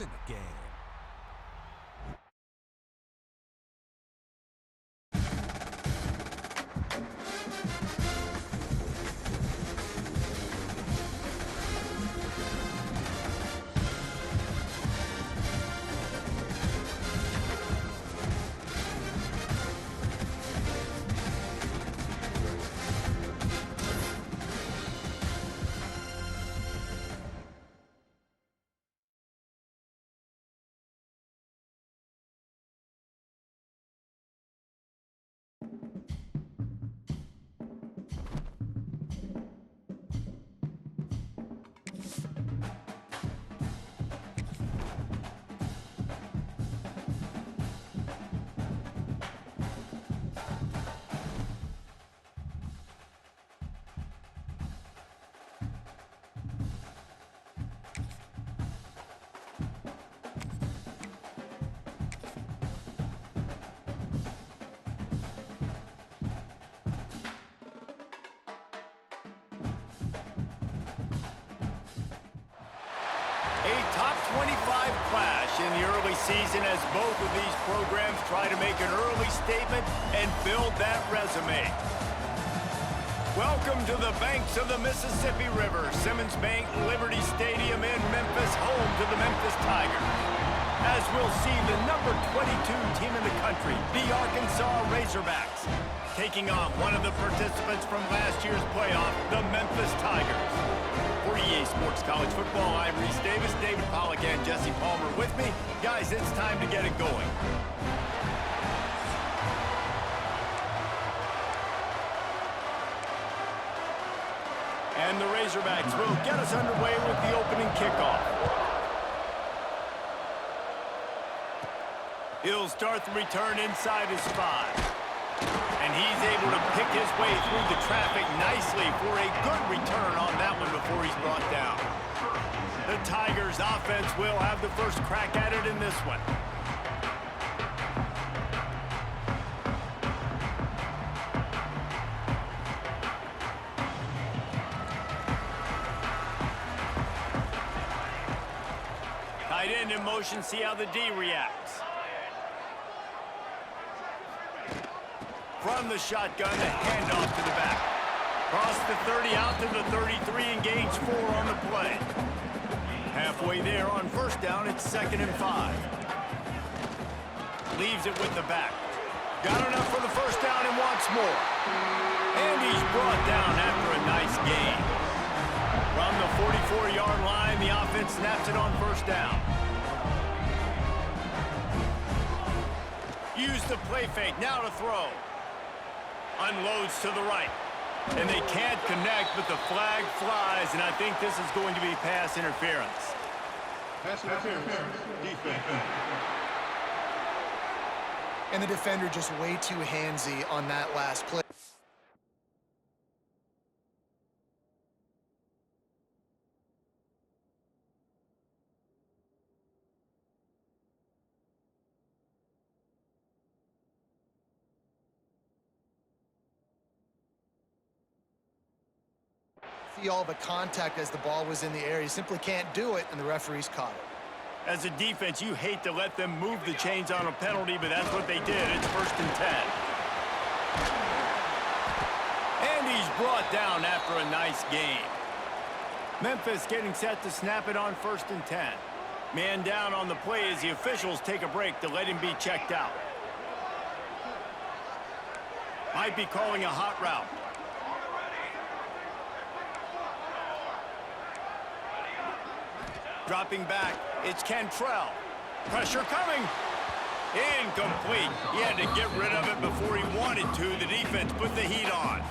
in the game. A top 25 clash in the early season as both of these programs try to make an early statement and build that resume. Welcome to the banks of the Mississippi River, Simmons Bank Liberty Stadium in Memphis, home to the Memphis Tigers. As we'll see the number 22 team in the country, the Arkansas Razorbacks, taking on one of the participants from last year's playoff, the Memphis Tigers. For EA Sports College Football, I'm Reese Davis, David Pollack, and Jesse Palmer with me. Guys, it's time to get it going. And the Razorbacks will get us underway with the opening kickoff. He'll start the return inside his 5. And he's able to pick his way through the traffic nicely for a good return on that one before he's brought down. The Tigers offense will have the first crack at it in this one. Tight end in motion, see how the D reacts. From the shotgun, the handoff to the back. Cross the 30 out to the 33, engage 4 on the play. Halfway there on first down, it's 2nd and 5. Leaves it with the back. Got enough for the first down and wants more. And he's brought down after a nice gain. From the 44-yard line, the offense snaps it on first down. Use the play fake, now to throw. Unloads to the right. And they can't connect, but the flag flies, and I think this is going to be pass interference. Pass interference. Defense. And the defender just way too handsy on that last play. All the contact as the ball was in the air. He simply can't do it, and the referees caught it. As a defense, you hate to let them move the chains on a penalty, but that's what they did. It's 1st and 10. And he's brought down after a nice gain. Memphis getting set to snap it on 1st and 10. Man down on the play as the officials take a break to let him be checked out. Might be calling a hot route. Dropping back, it's Cantrell. Pressure coming. Incomplete. He had to get rid of it before he wanted to. The defense put the heat on.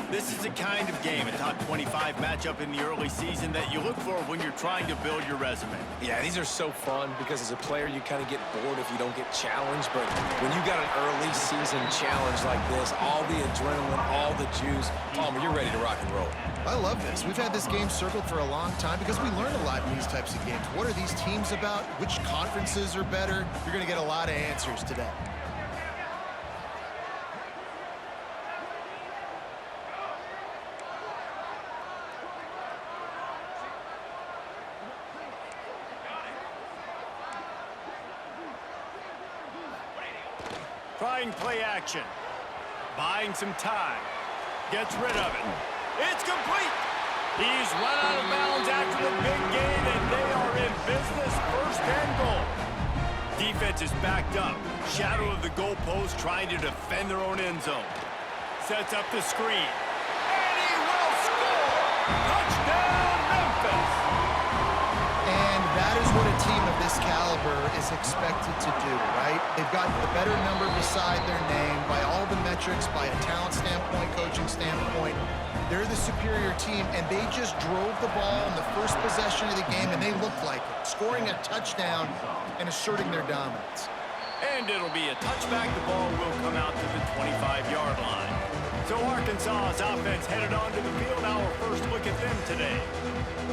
This is the kind of game, a top 25 matchup in the early season, that you look for when you're trying to build your resume. Yeah, these are so fun because as a player, you kind of get bored if you don't get challenged. But when you got an early season challenge like this, all the adrenaline, all the juice, Palmer, you're ready to rock and roll. I love this. We've had this game circled for a long time because we learn a lot in these types of games. What are these teams about? Which conferences are better? You're going to get a lot of answers today. trying play action. Buying some time. Gets rid of it. It's complete. He's run out of bounds after the big gain, and they are in business, first and goal. Defense is backed up. Shadow of the goalpost trying to defend their own end zone. Sets up the screen. And he will score! Touchdown, Memphis! And that is what a team of this caliber is expected to do, right? They've got the better number beside their name by all the metrics, by a talent standpoint, coaching standpoint. They're the superior team, and they just drove the ball in the first possession of the game, and they looked like it, scoring a touchdown and asserting their dominance. And it'll be a touchback. The ball will come out to the 25-yard line. So Arkansas's offense headed onto the field. Our first look at them today.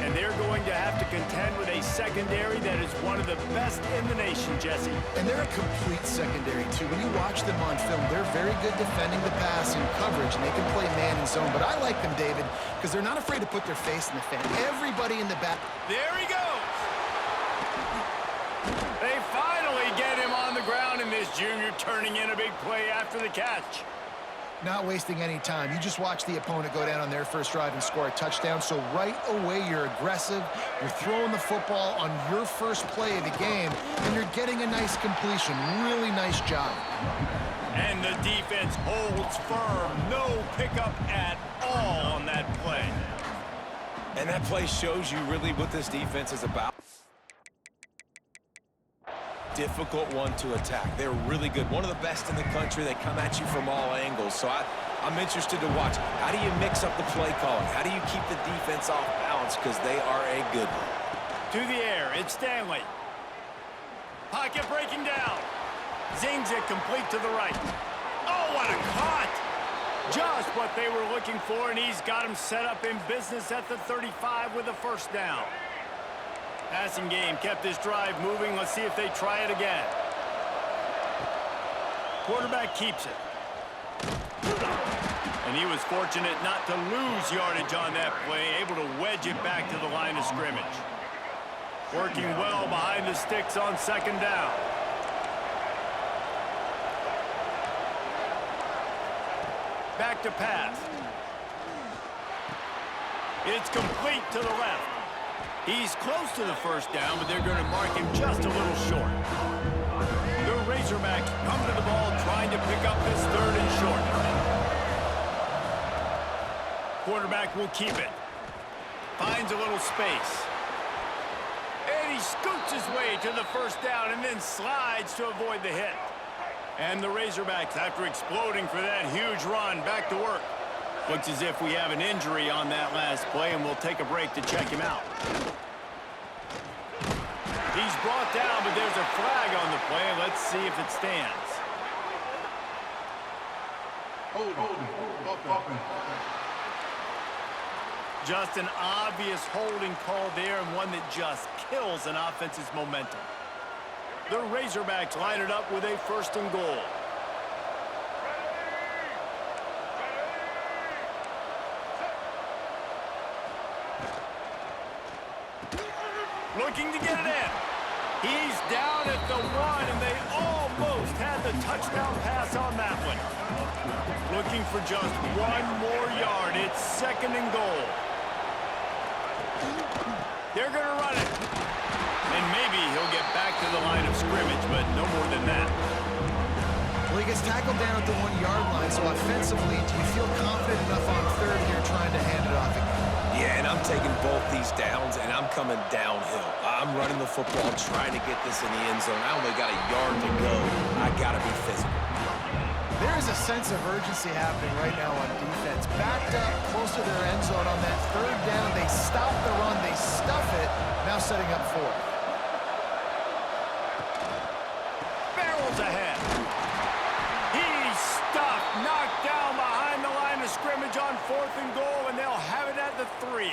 And they're going to have to contend with a secondary that is one of the best in the nation, Jesse. And they're a complete secondary, too. When you watch them on film, they're very good defending the pass and coverage, and they can play man and zone. But I like them, David, because they're not afraid to put their face in the fan. Everybody in the back. There he goes. They finally get him on the ground, and this junior turning in a big play after the catch. Not wasting any time. You just watch the opponent go down on their first drive and score a touchdown. So right away, you're aggressive. You're throwing the football on your first play of the game, and you're getting a nice completion. Really nice job. And the defense holds firm. No pickup at all on that play. And that play shows you really what this defense is about. Difficult one to attack. They're really good. One of the best in the country. They come at you from all angles. So I'm interested to watch. How do you mix up the play calling? How do you keep the defense off balance? Because they are a good one. To the air, it's Stanley. Pocket breaking down. Zings it complete to the right. Oh, what a caught! Just what they were looking for, and he's got him set up in business at the 35 with a first down. Passing game kept this drive moving. Let's see if they try it again. Quarterback keeps it. And he was fortunate not to lose yardage on that play, able to wedge it back to the line of scrimmage. Working well behind the sticks on second down. Back to pass. It's complete to the left. He's close to the first down, but they're going to mark him just a little short. The Razorbacks come to the ball trying to pick up this third and short. Quarterback will keep it. Finds a little space. And he scoots his way to the first down and then slides to avoid the hit. And the Razorbacks, after exploding for that huge run, back to work. Looks as if we have an injury on that last play, and we'll take a break to check him out. He's brought down, but there's a flag on the play. Let's see if it stands. Just an obvious holding call there, and one that just kills an offense's momentum. The Razorbacks line it up with a first and goal. Looking to get it in. He's down at the 1, and they almost had the touchdown pass on that one. Looking for just one more yard. It's second and goal. They're going to run it. And maybe he'll get back to the line of scrimmage, but no more than that. Well, he gets tackled down at the 1-yard line, so offensively, do you feel confident enough on third here trying to hand it off again? Yeah, and I'm taking both these downs, and I'm coming downhill. I'm running the football, trying to get this in the end zone. I only got a yard to go. I got to be physical. There is a sense of urgency happening right now on defense. Backed up close to their end zone on that third down. They stop the run. They stuff it. Now setting up fourth. Barrels ahead. He's stuffed, knocked down behind the line of scrimmage on fourth and goal, and they'll have it at the 3.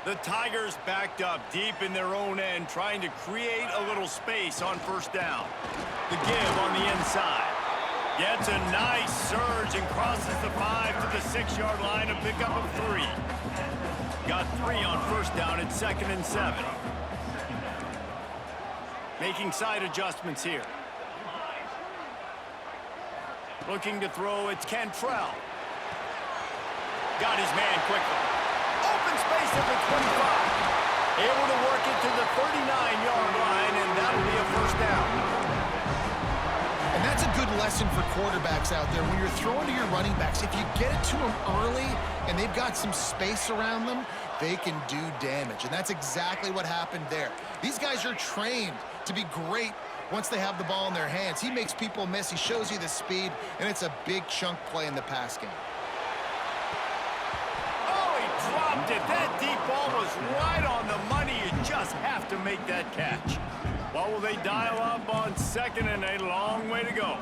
The Tigers backed up deep in their own end, trying to create a little space on first down. The give on the inside. Gets a nice surge and crosses the 5 to the 6-yard line, a pickup of 3. Got 3 on first down at second and 7. Making side adjustments here. Looking to throw, it's Cantrell. Got his man quickly. Open space at the 25. Able to work it to the 39-yard line, and that'll be a first down. And that's a good lesson for quarterbacks out there. When you're throwing to your running backs, if you get it to them early and they've got some space around them, they can do damage. And that's exactly what happened there. These guys are trained to be great once they have the ball in their hands. He makes people miss. He shows you the speed, and it's a big chunk play in the pass game. Oh, he dropped it. That deep ball was right on the money. You just have to make that catch. Well, will they dial up on second and a long way to go?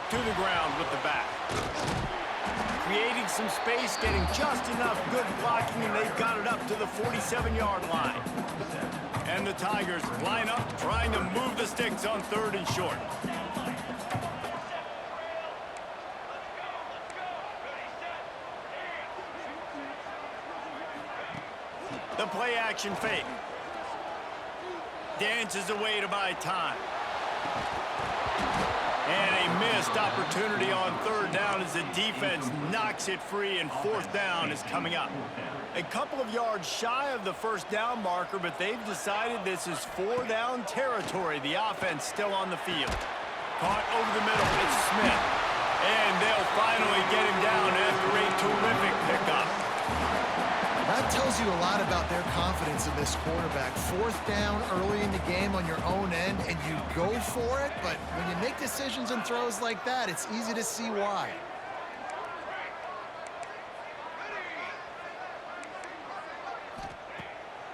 To the ground with the back. Creating some space, getting just enough good blocking, and they've got it up to the 47-yard line. And the Tigers line up, trying to move the sticks on third and short. The play-action fake. Dances away to buy time. And a missed opportunity on third down as the defense knocks it free, and fourth down is coming up. A couple of yards shy of the first down marker, but they've decided this is four-down territory. The offense still on the field. Caught over the middle. It's Smith. And they'll finally get him down after a terrific pickup. That tells you a lot about their confidence in this quarterback. Fourth down early in the game on your own end, and you go for it, but when you make decisions and throws like that, it's easy to see why.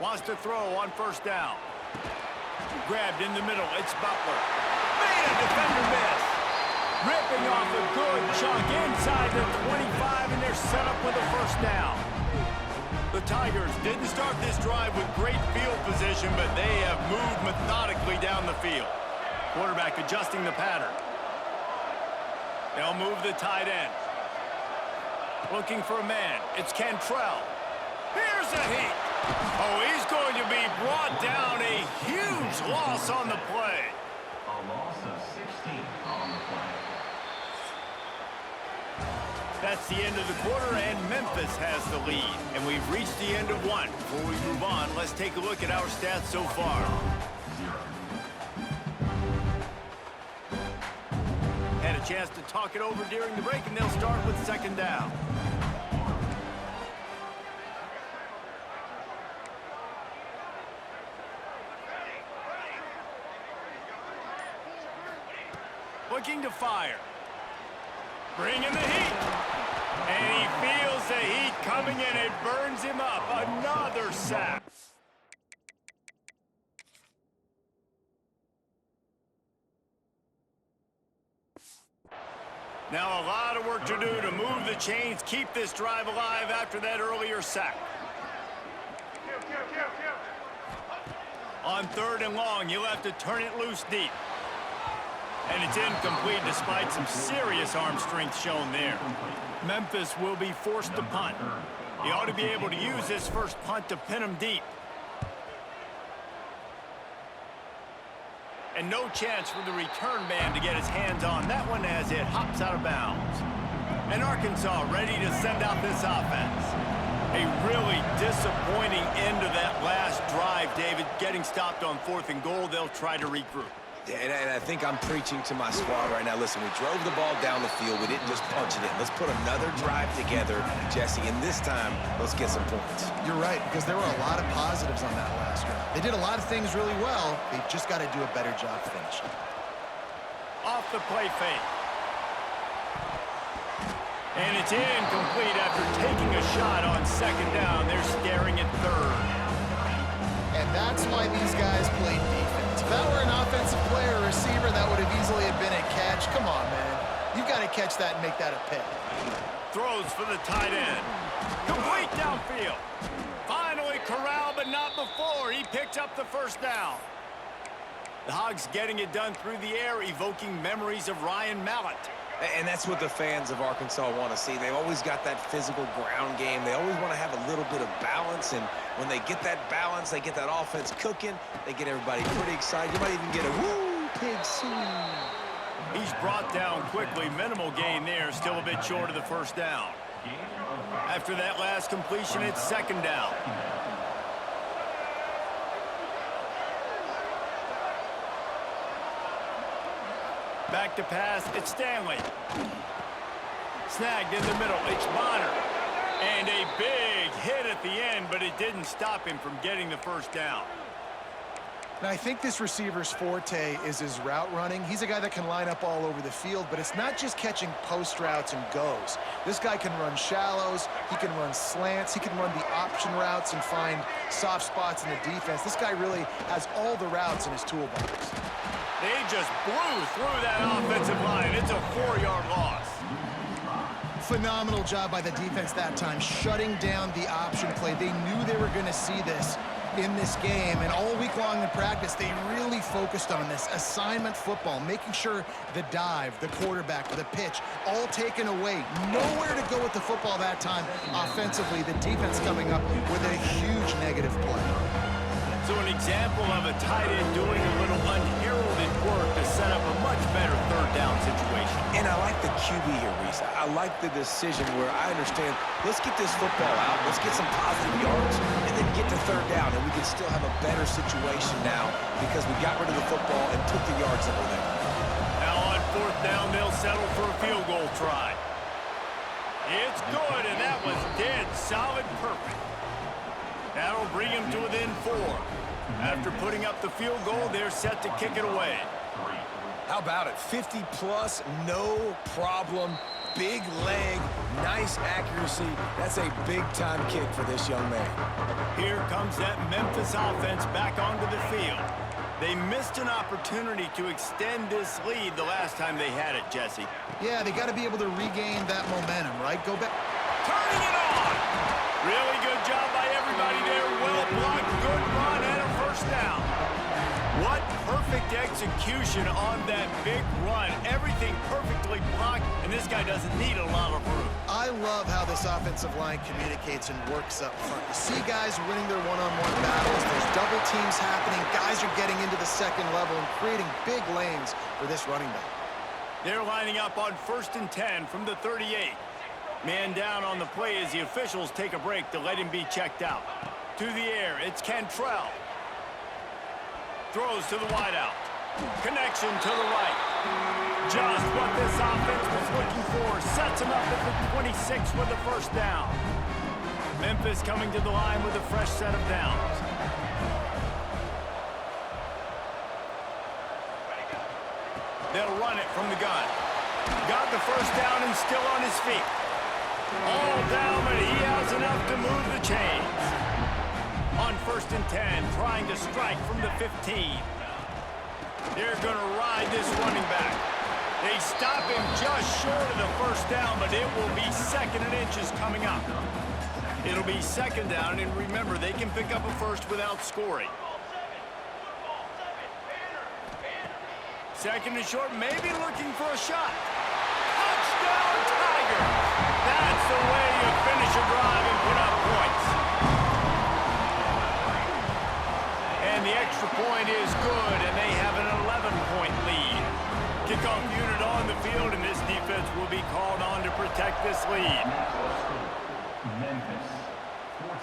Wants to throw on first down. Grabbed in the middle. It's Butler. Made a defender miss. Ripping off a good chunk inside the 25, and they're set up with a first down. The Tigers didn't start this drive with great field position, but they have moved methodically down the field. Quarterback adjusting the pattern. They'll move the tight end. Looking for a man. It's Cantrell. Here's a heat. Oh, he's going to be brought down. A huge loss on the play. A loss of 16 on the play. That's the end of the quarter, and Memphis has the lead. And we've reached the end of one. Before we move on, let's take a look at our stats so far. Had a chance to talk it over during the break, and they'll start with second down. Looking to fire. Bringing the heat. And he feels the heat coming in. It burns him up. Another sack. Now a lot of work to do to move the chains, keep this drive alive after that earlier sack. On third and long, you'll have to turn it loose deep. And it's incomplete despite some serious arm strength shown there. Memphis will be forced to punt. He ought to be able to use this first punt to pin him deep. And no chance for the return man to get his hands on that one as it hops out of bounds. And Arkansas ready to send out this offense. A really disappointing end to that last drive, David. Getting stopped on fourth and goal, they'll try to regroup. And I think I'm preaching to my squad right now. Listen, we drove the ball down the field. We didn't just punch it in. Let's put another drive together, Jesse, and this time, let's get some points. You're right, because there were a lot of positives on that last drive. They did a lot of things really well. They've just got to do a better job finishing. Off the play fake. And it's incomplete after taking a shot on second down. They're staring at third. And that's why these guys play defense. If that were an offensive player or receiver, that would have easily have been a catch. Come on, man. You've got to catch that and make that a pick. Throws for the tight end. Complete downfield. Finally corralled, but not before. He picked up the first down. The Hogs getting it done through the air, evoking memories of Ryan Mallett. And that's what the fans of Arkansas want to see. They've always got that physical ground game. They always want to have a little bit of balance, and when they get that balance, they get that offense cooking, they get everybody pretty excited. You might even get a woo, pig sue. He's brought down quickly. Minimal gain there, still a bit short of the first down. After that last completion, it's second down. Back to pass, it's Stanley. Snagged in the middle, it's Bonner. And a big hit at the end, but it didn't stop him from getting the first down. Now, I think this receiver's forte is his route running. He's a guy that can line up all over the field, but it's not just catching post routes and goes. This guy can run shallows, he can run slants, he can run the option routes and find soft spots in the defense. This guy really has all the routes in his toolbox. They just blew through that offensive line. It's a 4-yard loss. Phenomenal job by the defense that time, shutting down the option play. They knew they were going to see this in this game, and all week long in practice, they really focused on this assignment football, making sure the dive, the quarterback, the pitch, all taken away. Nowhere to go with the football that time. Offensively, the defense coming up with a huge negative play. So an example of a tight end doing a little unheralded work to set up a much better third down situation. And I like the QB here, Reese. I like the decision where I understand, let's get this football out, let's get some positive yards, and then get to third down, and we can still have a better situation now because we got rid of the football and took the yards that were there. Now on fourth down, they'll settle for a field goal try. It's good, and that was dead solid perfect. That'll bring him to within 4. After putting up the field goal, they're set to kick it away. How about it? 50-plus, no problem. Big leg, nice accuracy. That's a big-time kick for this young man. Here comes that Memphis offense back onto the field. They missed an opportunity to extend this lead the last time they had it, Jesse. Yeah, they got to be able to regain that momentum, right? Go back. Turning it on! Really good job by everybody there. Well blocked, good run, and a first down. What perfect execution on that big run. Everything perfectly blocked, and this guy doesn't need a lot of room. I love how this offensive line communicates and works up front. You see guys winning their one-on-one battles. There's double teams happening. Guys are getting into the second level and creating big lanes for this running back. They're lining up on 1st and 10 from the 38. Man down on the play as the officials take a break to let him be checked out. To the air, it's Cantrell. Throws to the wideout. Connection to the right. Just what this offense was looking for. Sets him up at the 26 with the first down. Memphis coming to the line with a fresh set of downs. They'll run it from the gun. Got the first down and still on his feet. All down, but he has enough to move the chains. On 1st and 10, trying to strike from the 15. They're going to ride this running back. They stop him just short of the first down, but it will be 2nd and inches coming up. It'll be 2nd down, and remember, they can pick up a first without scoring. 2nd and short, maybe looking for a shot. Touchdown, Tigers! That's the way you finish a drive and put up points. And the extra point is good, and they have an 11-point lead. Kickoff unit on the field, and this defense will be called on to protect this lead. Memphis,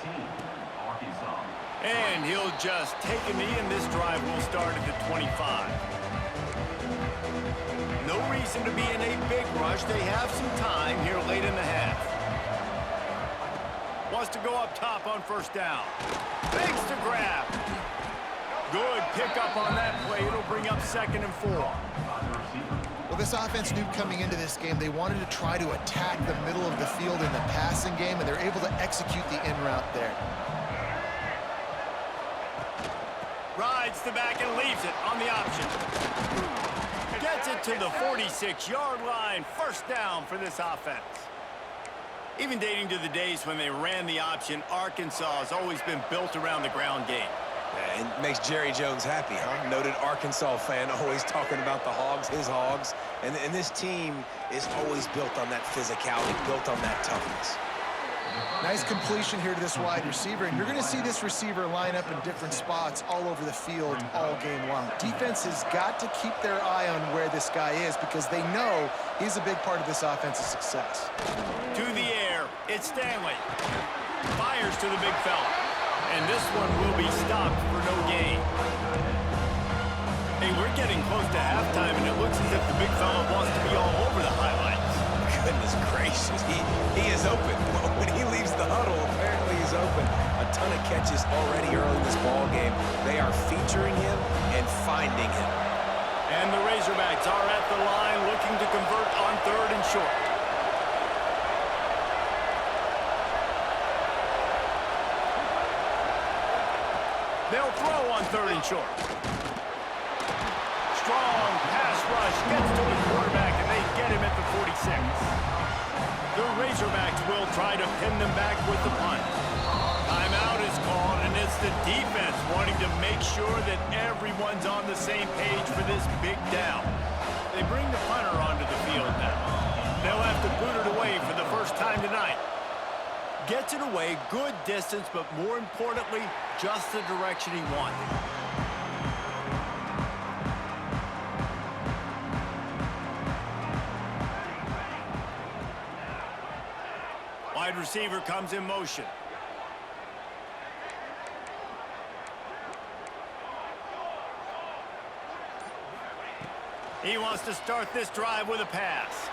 14, Arkansas. And he'll just take a knee, and this drive will start at the 25. No reason to be in a big rush. They have some time here late in the half. Wants to go up top on 1st down. Fakes to grab. Good pickup on that play. It'll bring up 2nd and 4. Well, this offense knew coming into this game they wanted to try to attack the middle of the field in the passing game, and they're able to execute the in route there. Rides the back and leaves it on the option. Gets it to the 46-yard line. 1st down for this offense. Even dating to the days when they ran the option, Arkansas has always been built around the ground game. Yeah, it makes Jerry Jones happy, huh? Noted Arkansas fan, always talking about the Hogs, his Hogs. And this team is always built on that physicality, built on that toughness. Nice completion here to this wide receiver, and you're going to see this receiver line up in different spots all over the field all game long. Defense has got to keep their eye on where this guy is because they know he's a big part of this offense's success. To the air, it's Stanley. Fires to the big fella. And this one will be stopped for no gain. Hey, we're getting close to halftime, and it looks as if the big fella wants to be all over the highlights. Goodness gracious, he is open. When he leaves the huddle, apparently he's open. A ton of catches already early in this ball game. They are featuring him and finding him. And the Razorbacks are at the line looking to convert on 3rd and short. They'll throw on 3rd and short. Strong pass rush gets to the quarterback, and they get him at the 46. The Razorbacks will try to pin them back with the punt. Timeout is called, and it's the defense wanting to make sure that everyone's on the same page for this big down. They bring the punter onto the field now. They'll have to boot it away for the first time tonight. Gets it away, good distance, but more importantly, just the direction he wanted. Wide receiver comes in motion. He wants to start this drive with a pass.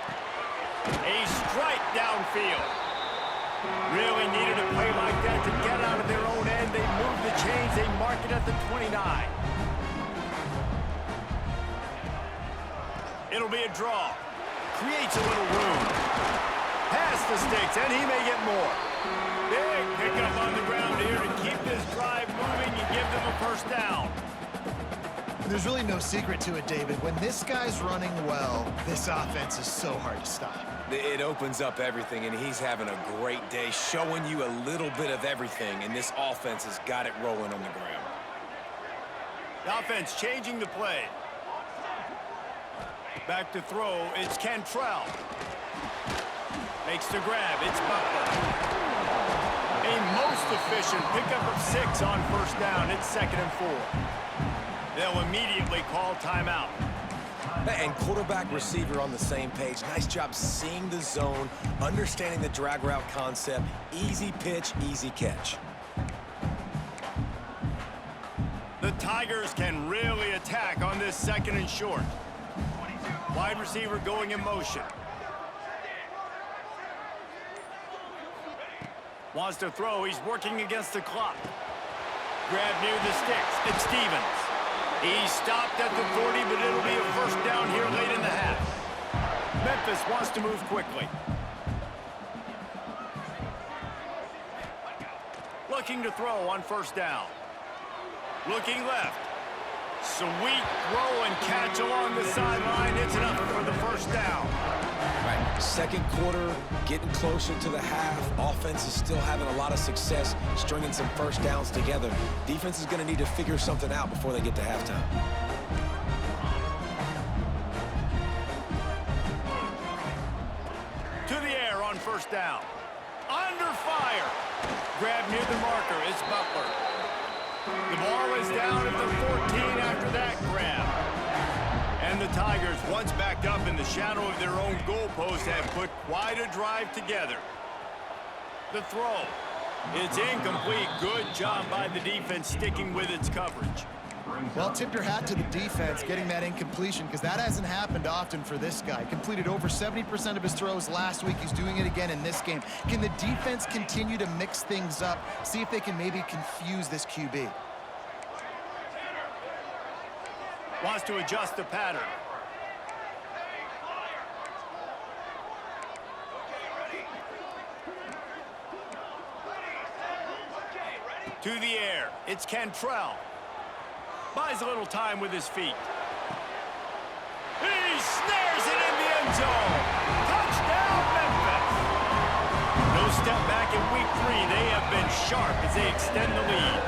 A strike downfield. Really needed a play like that to get out of their own end. They move the chains. They mark it at the 29. It'll be a draw. Creates a little room. Past the sticks, and he may get more. Big pickup on the ground here to keep this drive moving and give them a first down. There's really no secret to it, David. When this guy's running well, this offense is so hard to stop. It opens up everything, and he's having a great day, showing you a little bit of everything, and this offense has got it rolling on the ground. The offense changing the play. Back to throw, it's Cantrell. Makes the grab, it's Butler. A most efficient pickup of 6 on first down. It's 2nd and 4. They'll immediately call timeout. And quarterback receiver on the same page. Nice job seeing the zone, understanding the drag route concept. Easy pitch, easy catch. The Tigers can really attack on this 2nd and short. Wide receiver going in motion. Wants to throw. He's working against the clock. Grab near the sticks. It's Stevens. He stopped at the 40, but it'll be a first down here late in the half. Memphis wants to move quickly. Looking to throw on first down. Looking left. Sweet throw and catch along the sideline. It's enough for the first down. Right, 2nd quarter, getting closer to the half. Offense is still having a lot of success stringing some first downs together. Defense is going to need to figure something out before they get to halftime. To the air on first down. Under fire. Grab near the marker. It's Butler. The ball is down at the 14 after that grab. And the Tigers, once backed up in the shadow of their own goalpost, have put quite a drive together. The throw. It's incomplete. Good job by the defense sticking with its coverage. Well, tip your hat to the defense getting that incompletion because that hasn't happened often for this guy. Completed over 70% of his throws last week. He's doing it again in this game. Can the defense continue to mix things up? See if they can maybe confuse this QB. Wants to adjust the pattern. To the air, it's Cantrell. Buys a little time with his feet. He snares it in the end zone. Touchdown, Memphis. No step back in week 3. They have been sharp as they extend the lead.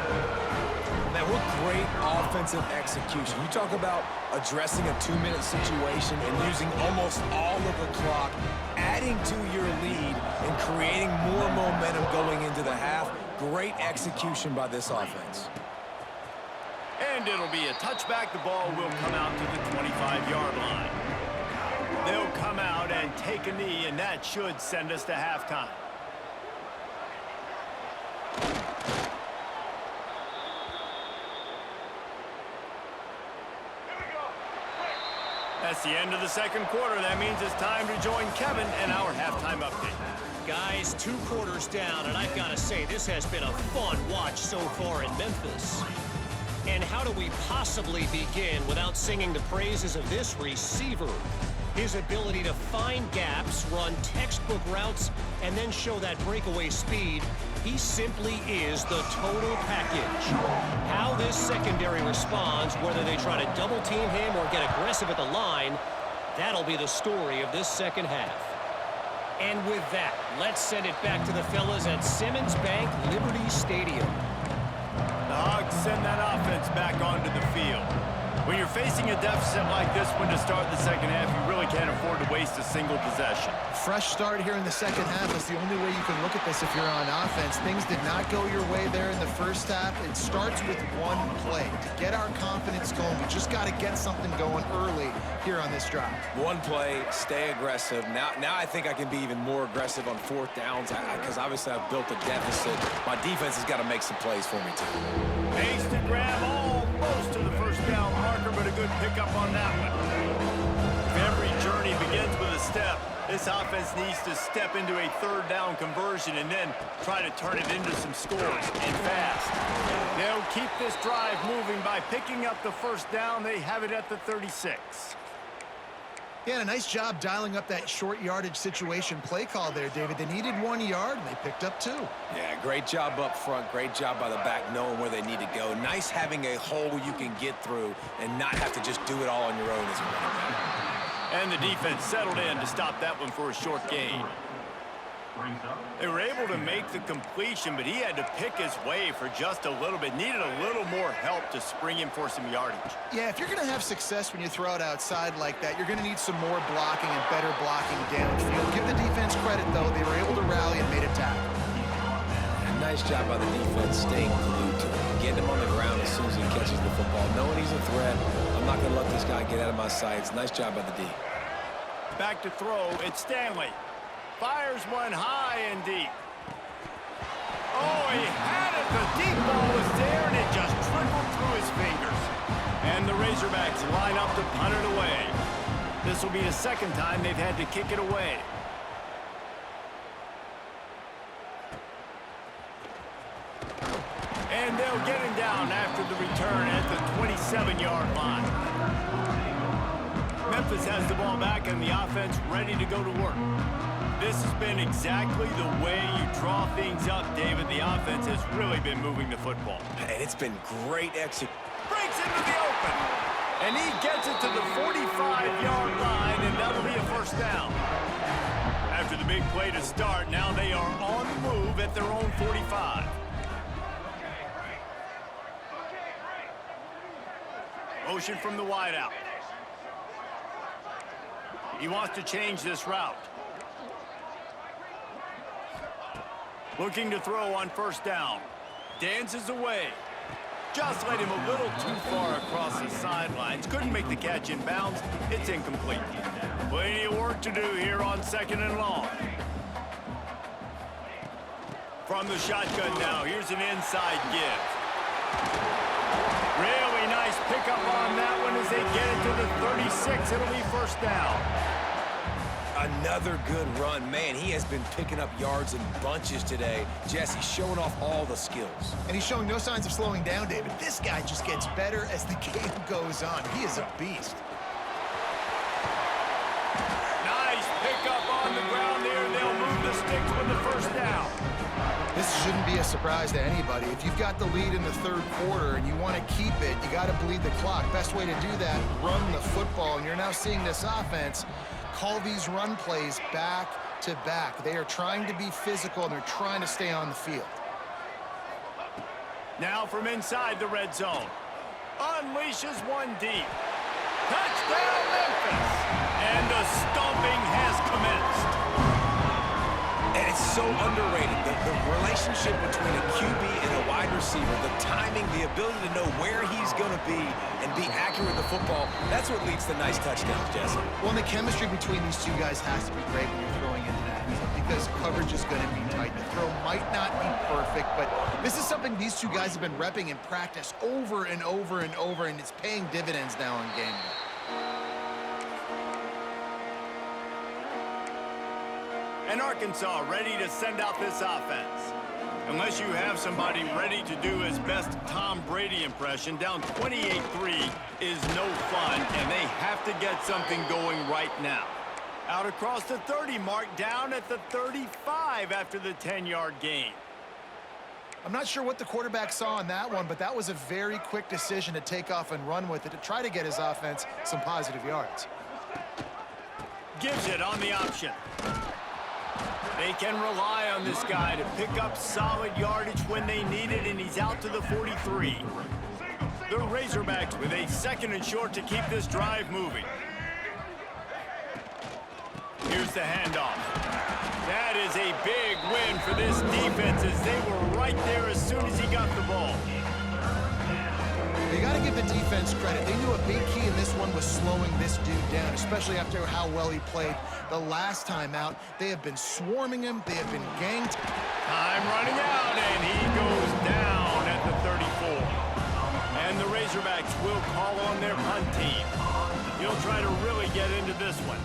Man, What great offensive execution. You talk about addressing a 2-minute situation and using almost all of the clock, adding to your lead and creating more momentum going into the half. Great execution by this offense. And it'll be a touchback. The ball will come out to the 25-yard line. They'll come out and take a knee, and that should send us to halftime. That's the end of the second quarter. That means it's time to join Kevin and our halftime update. Guys, 2 quarters down, and I've got to say, this has been a fun watch so far in Memphis. And how do we possibly begin without singing the praises of this receiver? His ability to find gaps, run textbook routes, and then show that breakaway speed. He simply is the total package. How this secondary responds, whether they try to double-team him or get aggressive at the line, that'll be the story of this second half. And with that, let's send it back to the fellas at Simmons Bank Liberty Stadium. The Hogs send that offense back onto the field. When you're facing a deficit like this one to start the second half, you really can't afford to waste a single possession. Fresh start here in the second half is the only way you can look at this if you're on offense. Things did not go your way there in the first half. It starts with one play. To get our confidence going, we just got to get something going early here on this drive. One play, stay aggressive. Now I think I can be even more aggressive on 4th downs because obviously I've built a deficit. My defense has got to make some plays for me too. Makes the grab almost to the first down marker, but a good pickup on that one. If every journey begins with a step, this offense needs to step into a 3rd down conversion and then try to turn it into some scores, and fast. They'll keep this drive moving by picking up the first down. They have it at the 36. Yeah, a nice job dialing up that short yardage situation play call there, David. They needed 1 yard, and they picked up 2. Yeah, great job up front. Great job by the back knowing where they need to go. Nice having a hole you can get through and not have to just do it all on your own as a running back. And the defense settled in to stop that one for a short gain. They were able to make the completion, but he had to pick his way for just a little bit. Needed a little more help to spring him for some yardage. Yeah, if you're going to have success when you throw it outside like that, you're going to need some more blocking and better blocking downfield. Give the defense credit, though. They were able to rally and made a tackle. And nice job by the defense staying glued to him. Getting him on the ground as soon as he catches the football. Knowing he's a threat, I'm not going to let this guy get out of my sights. Nice job by the D. Back to throw, it's Stanley. Fires one high and deep. Oh, he had it. The deep ball was there, and it just trickled through his fingers. And the Razorbacks line up to punt it away. This will be the second time they've had to kick it away. And they'll get him down after the return at the 27-yard line. Memphis has the ball back, and the offense ready to go to work. This has been exactly the way you draw things up, David. The offense has really been moving the football. And it's been great execution. Breaks into the open. And he gets it to the 45-yard line, and that'll be a first down. After the big play to start, now they are on the move at their own 45. Motion from the wideout. He wants to change this route. Looking to throw on first down. Dances away. Just let him a little too far across the sidelines. Couldn't make the catch in bounds. It's incomplete. Plenty of work to do here on 2nd and long. From the shotgun now, here's an inside give. Really nice pickup on that one as they get it to the 36. It'll be first down. Another good run. Man, he has been picking up yards in bunches today. Jesse showing off all the skills. And he's showing no signs of slowing down, David. This guy just gets better as the game goes on. He is a beast. Nice pickup on the ground there. They'll move the sticks with the first down. This shouldn't be a surprise to anybody. If you've got the lead in the 3rd quarter and you want to keep it, you got to bleed the clock. Best way to do that, run the football. And you're now seeing this offense call these run plays back to back. They are trying to be physical, and they're trying to stay on the field. Now from inside the red zone. Unleashes one deep. Touchdown, Memphis! And the stomping has commenced. And it's so underrated. The relationship between a QB and a wide receiver, the timing, the ability to know where he's going to be and be accurate with the football, that's what leads to nice touchdowns, Jesse. Well, and the chemistry between these two guys has to be great when you're throwing into that because coverage is going to be tight. The throw might not be perfect, but this is something these two guys have been repping in practice over and over and over, and it's paying dividends now in game day. And Arkansas ready to send out this offense. Unless you have somebody ready to do his best Tom Brady impression, down 28-3 is no fun, and they have to get something going right now. Out across the 30 mark, down at the 35 after the 10-yard gain. I'm not sure what the quarterback saw on that one, but that was a very quick decision to take off and run with it to try to get his offense some positive yards. Gives it on the option. They can rely on this guy to pick up solid yardage when they need it, and he's out to the 43. The Razorbacks with a 2nd and short to keep this drive moving. Here's the handoff. That is a big win for this defense as they were right there as soon as he got the ball. You got to give the defense credit. They knew a big key in this one was slowing this dude down, especially after how well he played the last time out. They have been swarming him. They have been ganked. Time running out, and he goes down at the 34. And the Razorbacks will call on their punt team. He'll try to really get into this one.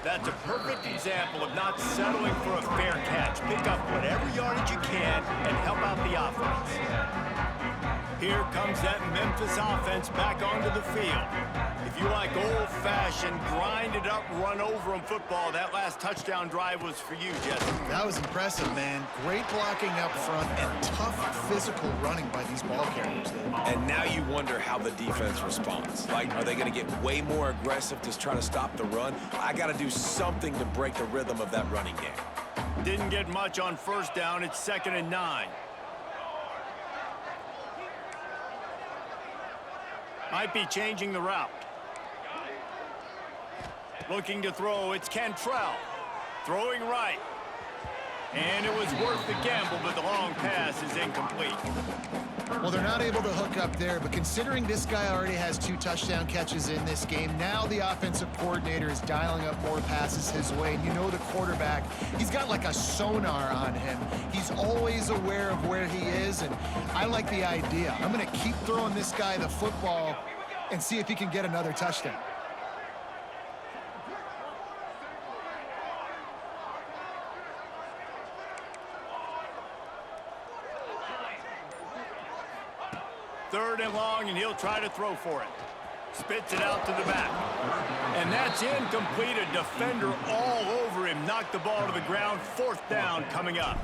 That's a perfect example of not settling for a fair catch. Pick up whatever yardage you can and help out the offense. Here comes that Memphis offense back onto the field. If you like old-fashioned, grind-it-up, run-over-'em football, that last touchdown drive was for you, Jesse. That was impressive, man. Great blocking up front and tough physical running by these ball carriers. And now you wonder how the defense responds. Like, are they going to get way more aggressive to try to stop the run? I got to do something to break the rhythm of that running game. Didn't get much on first down. It's 2nd and 9. Might be changing the route. Looking to throw, it's Cantrell. Throwing right. And it was worth the gamble, but the long pass is incomplete. Well, they're not able to hook up there, but considering this guy already has 2 touchdown catches in this game, now the offensive coordinator is dialing up more passes his way. And you know the quarterback, he's got like a sonar on him. He's always aware of where he is, and I like the idea. I'm going to keep throwing this guy the football and see if he can get another touchdown. Third and long, and he'll try to throw for it. Spits it out to the back. And that's incomplete. A defender all over him. Knocked the ball to the ground. 4th down coming up.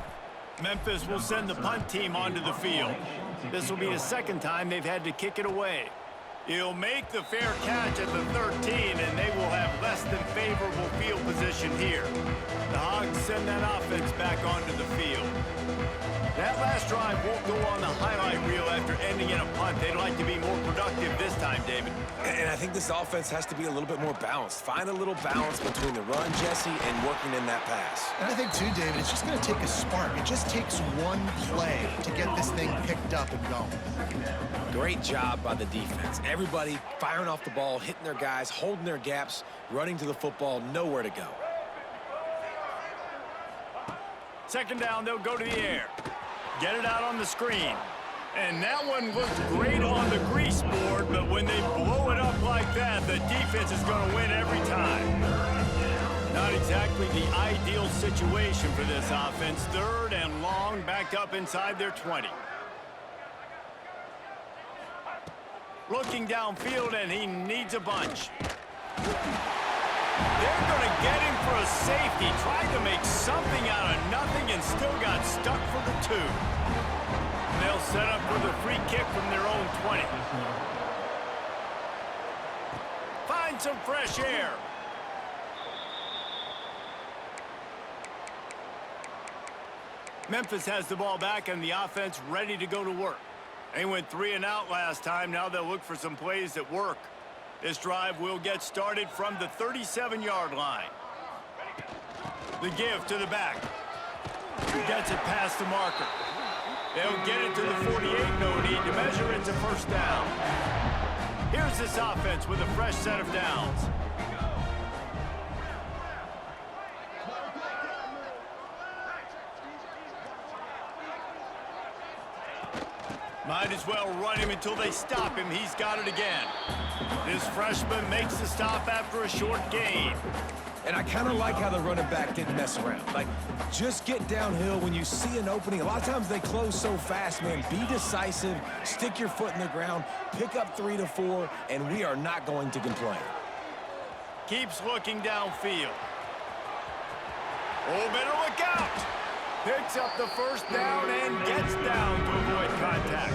Memphis will send the punt team onto the field. This will be the 2nd time they've had to kick it away. He'll make the fair catch at the 13, and they will have less than favorable field position here. The Hogs send that offense back onto the field. That last drive won't go on the highlight reel after ending in a punt. They'd like to be more productive this time, David. And I think this offense has to be a little bit more balanced. Find a little balance between the run, Jesse, and working in that pass. And I think, too, David, it's just going to take a spark. It just takes one play to get this thing picked up and going. Great job by the defense. Everybody firing off the ball, hitting their guys, holding their gaps, running to the football, nowhere to go. 2nd down, they'll go to the air. Get it out on the screen. And that one looked great on the grease board, but when they blow it up like that, the defense is going to win every time. Not exactly the ideal situation for this offense. 3rd and long, back up inside their 20. Looking downfield, and he needs a bunch. They're going to get him for a safety. Tried to make something out of nothing and still got stuck for the 2. And they'll set up for the free kick from their own 20. 5 find some fresh air. Memphis has the ball back and the offense ready to go to work. They went 3 and out last time. Now they'll look for some plays that work. This drive will get started from the 37-yard line. The give to the back. Gets it past the marker. They'll get it to the 48. No need to measure. It's a first down. Here's this offense with a fresh set of downs. Might as well run him until they stop him. He's got it again. This freshman makes the stop after a short gain. And I kind of like how the running back didn't mess around. Like, just get downhill when you see an opening. A lot of times they close so fast, man. Be decisive, stick your foot in the ground, pick up 3 to 4, and we are not going to complain. Keeps looking downfield. Oh, better look out. Picks up the first down and gets down to avoid contact.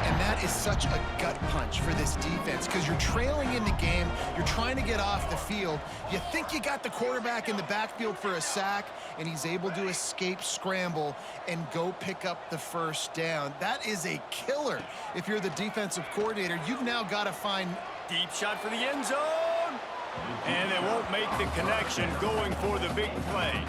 And that is such a gut punch for this defense because you're trailing in the game. You're trying to get off the field. You think you got the quarterback in the backfield for a sack, and he's able to escape scramble and go pick up the first down. That is a killer. If you're the defensive coordinator, you've now got to find... Deep shot for the end zone. And they won't make the connection going for the big play.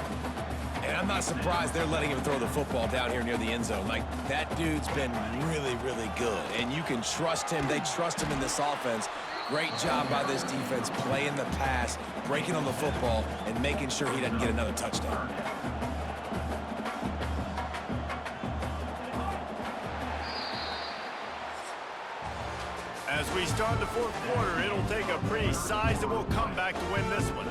And I'm not surprised they're letting him throw the football down here near the end zone. Like, that dude's been really, really good. And you can trust him. They trust him in this offense. Great job by this defense playing the pass, breaking on the football, and making sure he doesn't get another touchdown. As we start the fourth quarter, it'll take a pretty sizable comeback to win this one.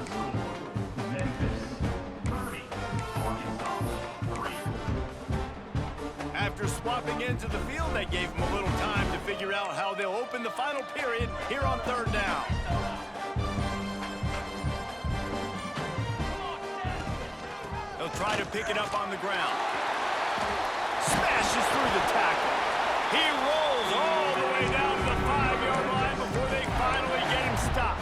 After swapping into the field, they gave him a little time to figure out how they'll open the final period here on third down. They'll try to pick it up on the ground. Smashes through the tackle. He rolls all the way down to the 5-yard line before they finally get him stopped.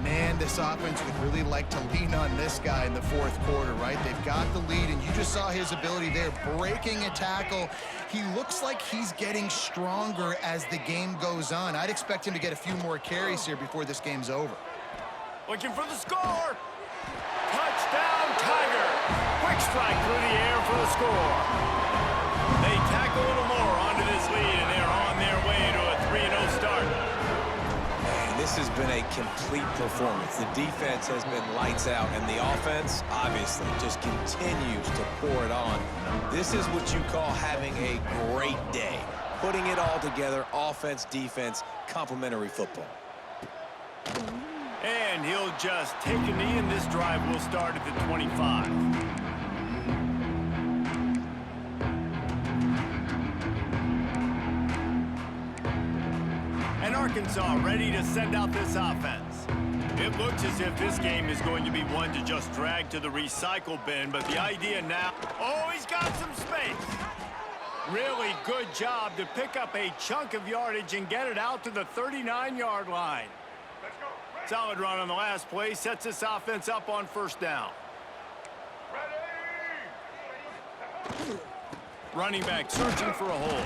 Man, this offense would really like to lean on this guy in the fourth quarter, right? They've got the lead, and you just saw his ability there, breaking a tackle. He looks like he's getting stronger as the game goes on. I'd expect him to get a few more carries here before this game's over. Looking for the score. Touchdown, Tiger. Quick strike through the air for the score. They tack a little more onto this lead, and they're on their way to a 3-0 start. This has been a complete performance. The defense has been lights out, and the offense, obviously, just continues to pour it on. This is what you call having a great day. Putting it all together, offense, defense, complementary football. And he'll just take a knee, and this drive will start at the 25. And Arkansas ready to send out this offense. It looks as if this game is going to be one to just drag to the recycle bin, but the idea now... Oh, he's got some space. Really good job to pick up a chunk of yardage and get it out to the 39-yard line. Solid run on the last play, sets this offense up on first down. Running back searching for a hole.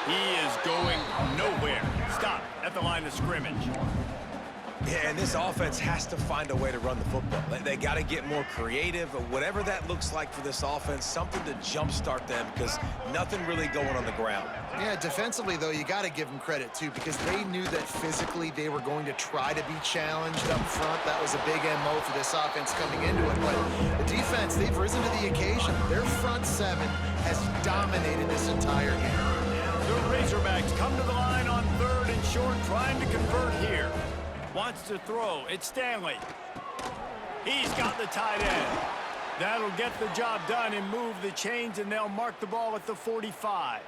He is going nowhere. Stop at the line of scrimmage. Yeah, and this offense has to find a way to run the football. They got to get more creative, whatever that looks like for this offense, something to jumpstart them because nothing really going on the ground. Yeah, defensively, though, you got to give them credit, too, because they knew that physically they were going to try to be challenged up front. That was a big MO for this offense coming into it. But the defense, they've risen to the occasion. Their front seven has dominated this entire game. The Razorbacks come to the line on third and short, trying to convert here. Wants to throw. It's Stanley. He's got the tight end. That'll get the job done and move the chains, and they'll mark the ball at the 45.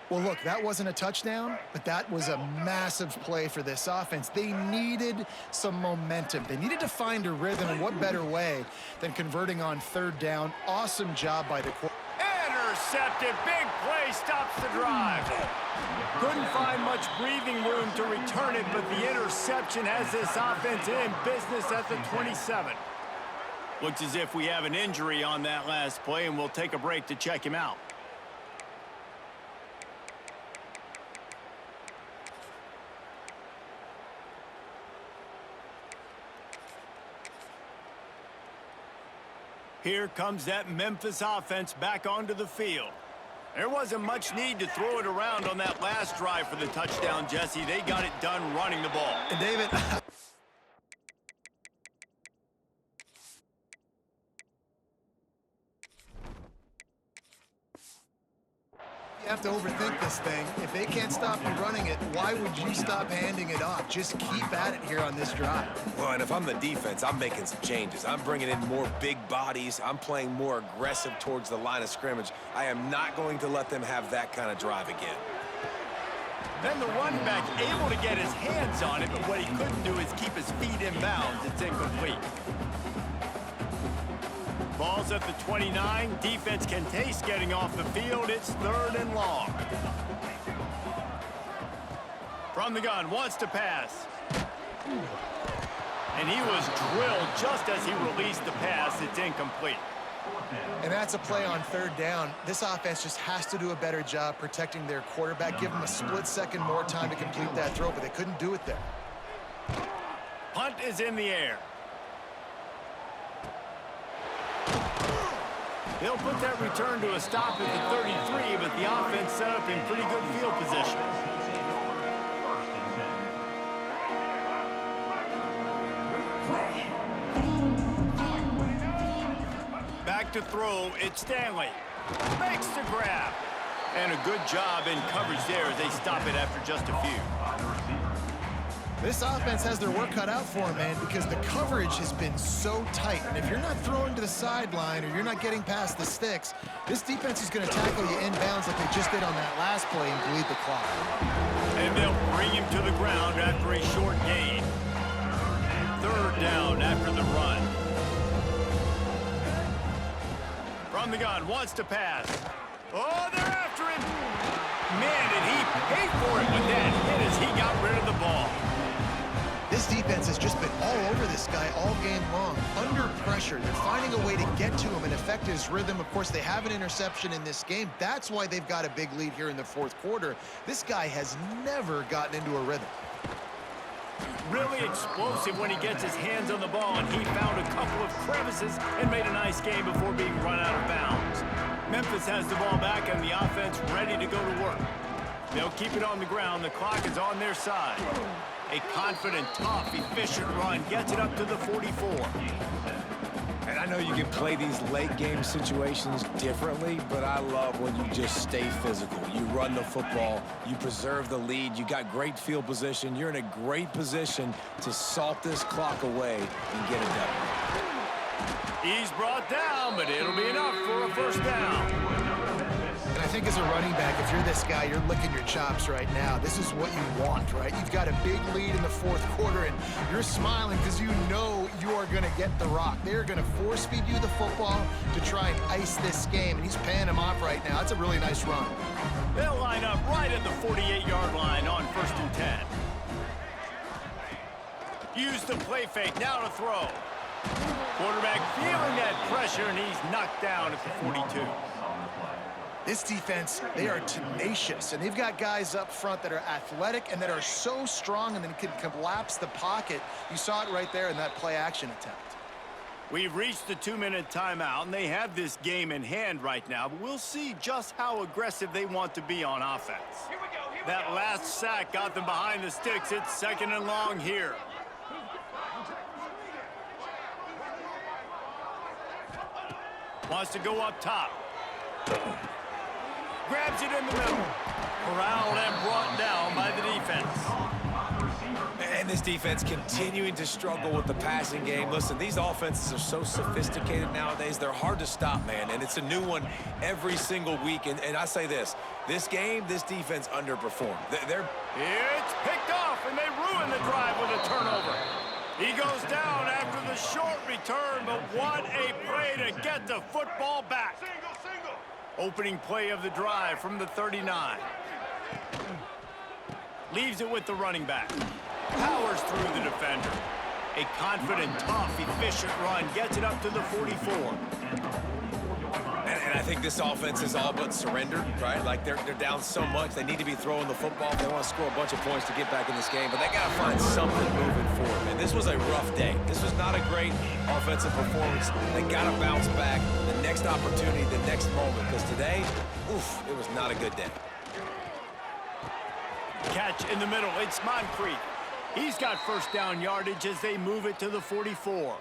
Well, look, that wasn't a touchdown, but that was a massive play for this offense. They needed some momentum. They needed to find a rhythm, and what better way than converting on third down. Awesome job by the quarterback. intercepted. Big play stops the drive. Couldn't find much breathing room to return it, but the interception has this offense in business at the 27. Looks as if we have an injury on that last play, and we'll take a break to check him out. Here comes that Memphis offense back onto the field. There wasn't much need to throw it around on that last drive for the touchdown, Jesse. They got it done running the ball. And David, you have to overthink this thing. If they can't stop you running it, why would you stop handing it off? Just keep at it here on this drive. Well, and if I'm the defense, I'm making some changes. I'm bringing in more big bodies. I'm playing more aggressive towards the line of scrimmage. I am not going to let them have that kind of drive again. Then the running back able to get his hands on it, but what he couldn't do is keep his feet in bounds. It's incomplete. Ball's at the 29. Defense can taste getting off the field. It's 3rd and long. From the gun, wants to pass. And he was drilled just as he released the pass. It's incomplete. And that's a play on 3rd down. This offense just has to do a better job protecting their quarterback. Give him a split second more time to complete that throw, but they couldn't do it there. Punt is in the air. They'll put that return to a stop at the 33, but the offense set up in pretty good field position. Back to throw, it's Stanley. Makes the grab. And a good job in coverage there as they stop it after just a few. This offense has their work cut out for them, man, because the coverage has been so tight. And if you're not throwing to the sideline or you're not getting past the sticks, this defense is going to tackle you inbounds like they just did on that last play and bleed the clock. And they'll bring him to the ground after a short gain. 3rd down after the run. From the gun, wants to pass. Oh, they're after him. Man, did he pay for it with that hit as he got rid of the ball. This defense has just been all over this guy all game long. Under pressure, they're finding a way to get to him and affect his rhythm. Of course, they have an interception in this game. That's why they've got a big lead here in the 4th quarter. This guy has never gotten into a rhythm. Really explosive when he gets his hands on the ball, and he found a couple of crevices and made a nice game before being run out of bounds. Memphis has the ball back and the offense ready to go to work. They'll keep it on the ground. The clock is on their side. A confident, tough, efficient run gets it up to the 44. And I know you can play these late game situations differently, but I love when you just stay physical. You run the football, you preserve the lead, you got great field position, you're in a great position to salt this clock away and get it done. He's brought down, but it'll be enough for a 1st down. And I think as a running back, if you're this guy, you're licking your chops right now. This is what you want, right? You've got a big lead in the 4th quarter, and you're smiling because you know you are going to get the rock. They're going to force-feed you the football to try and ice this game, and he's paying him off right now. That's a really nice run. They'll line up right at the 48-yard line on 1st and 10. Use the play fake, now to throw. Quarterback feeling that pressure, and he's knocked down at the 42. This defense, they are tenacious, and they've got guys up front that are athletic and that are so strong and then can collapse the pocket. You saw it right there in that play-action attempt. We've reached the 2-minute timeout, and they have this game in hand right now, but we'll see just how aggressive they want to be on offense. That last sack got them behind the sticks. It's 2nd and long here. Wants to go up top. Grabs it in the middle. Corralled and brought down by the defense. And this defense continuing to struggle with the passing game. Listen, these offenses are so sophisticated nowadays. They're hard to stop, man. And it's a new one every single week. And I say this game, this defense underperformed. It's picked off, and they ruin the drive with a turnover. He goes down after the short return, but what a play to get the football back. Opening play of the drive from the 39. Leaves it with the running back. Powers through the defender. A confident, tough, efficient run gets it up to the 44. And I think this offense is all but surrendered, right? Like, they're down so much. They need to be throwing the football if they want to score a bunch of points to get back in this game. But they got to find something moving forward, man. This was a rough day. This was not a great offensive performance. They got to bounce back the next opportunity, the next moment. Because today, oof, it was not a good day. Catch in the middle. It's Moncrief. He's got first down yardage as they move it to the 44.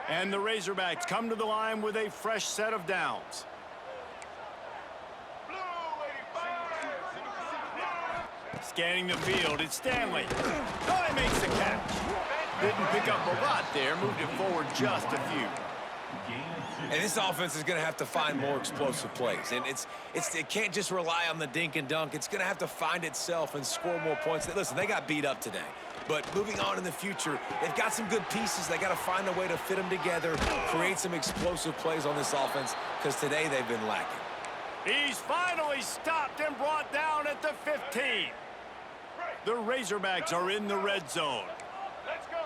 And the Razorbacks come to the line with a fresh set of downs. Scanning the field, it's Stanley. Oh, he makes the catch. Didn't pick up a lot there, moved it forward just a few. And this offense is going to have to find more explosive plays. And it can't just rely on the dink and dunk. It's going to have to find itself and score more points. Listen, they got beat up today. But moving on in the future, they've got some good pieces. They got to find a way to fit them together, create some explosive plays on this offense, because today they've been lacking. He's finally stopped and brought down at the 15. The Razorbacks are in the red zone. Let's go.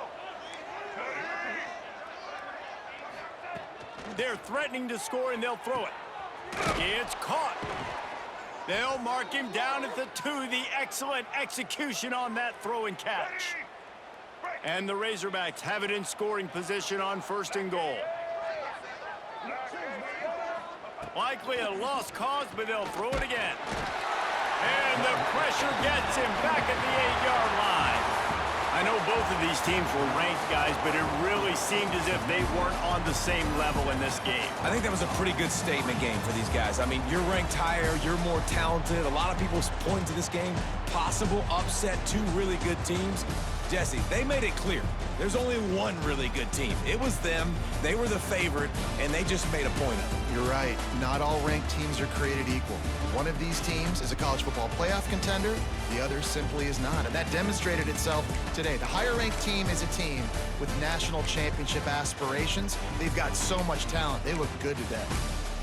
They're threatening to score, and they'll throw it. It's caught. They'll mark him down at the 2. The excellent execution on that throw and catch. And the Razorbacks have it in scoring position on 1st and goal. Likely a lost cause, but they'll throw it again. And the pressure gets him back at the 8-yard line. I know both of these teams were ranked, guys, but it really seemed as if they weren't on the same level in this game. I think that was a pretty good statement game for these guys. I mean, you're ranked higher, you're more talented. A lot of people point to this game, possible upset, 2 really good teams. Jesse, they made it clear. There's only one really good team. It was them. They were the favorite, and they just made a point of it. You're right. Not all ranked teams are created equal. One of these teams is a college football playoff contender. The other simply is not. And that demonstrated itself today. The higher-ranked team is a team with national championship aspirations. They've got so much talent. They look good today.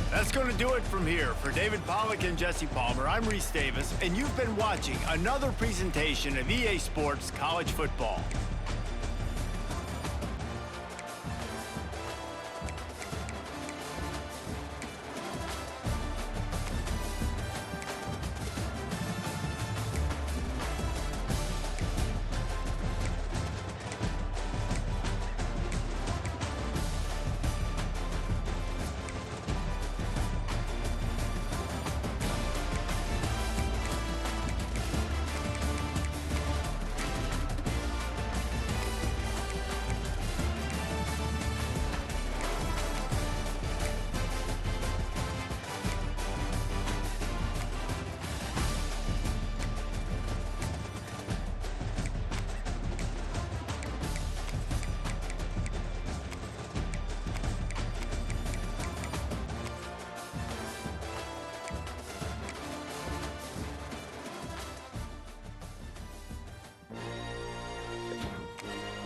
That's going to do it from here. For David Pollack and Jesse Palmer, I'm Reese Davis, and you've been watching another presentation of EA Sports College Football.